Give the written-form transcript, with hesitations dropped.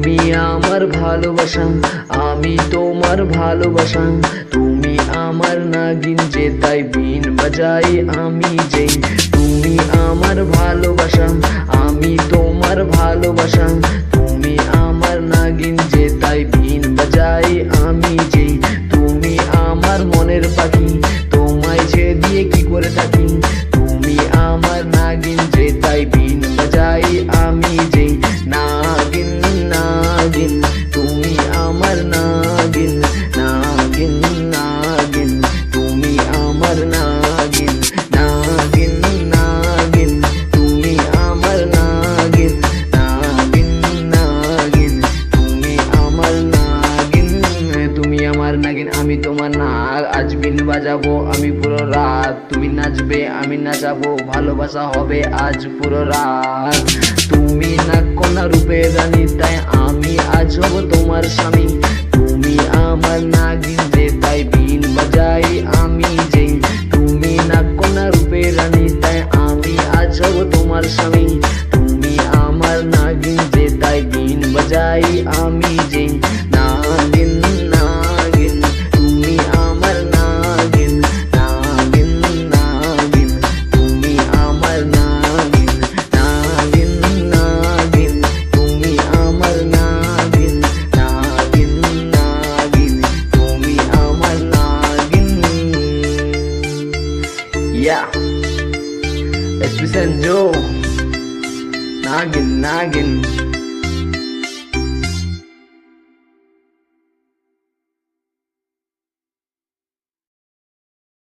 তুমি আমার ভালোবাসা, আমি তোমার ভালোবাসা। তুমি আমার নাগিন যে তাই বিন বাজাই আমি যেই। তুমি আমার ভালোবাসা, আমি তোমার ভালোবাসা। তুমি আমার নাগিন যে তাই বিন বাজাই আমি যেই। তুমি আমার মনের পাখি, তোমায় যে দিয়ে কি করে থাকি। তুমি আমার নাগিন যে তাই বিন বাজাই আমি যেই। নাগিন নাগিন তুমি আমার নাগিন, নাগিন নাগিন তুমি আমার নাগিন, নাগিন নাগিন তুমি আমার নাগিন, নাগিন নাগিন তুমি আমার নাগিন। তুমি আমার নাগিন, আমি তোমার নাগ। আজ বিন বাজাবো আমি পুরো রাত, তুমি নাচবে আমি নাচাবো, ভালোবাসা হবে আজ পুরো রাত। তুমি না কন্যা রূপে রানী, তাই আমি আজ হব তোমার স্বামী। তুমি আমার নাগিন যে তাই বিন বাজাই আমি যেই। তুমি না কন্যা রূপে রানী, তাই আমি আজ হব তোমার স্বামী। তুমি আমার নাগিন যে তাই বিন বাজাই আমি যেই। নাগিন নাগিন তুমি আমার নাগিন, নাগিন নাগিন তুমি আমার নাগিন, নাগিন নাগিন তুমি আমার নাগিন, নাগিন নাগিন তুমি আমার নাগিন। Yeah, it's Sanjo. Nagin, Nagin.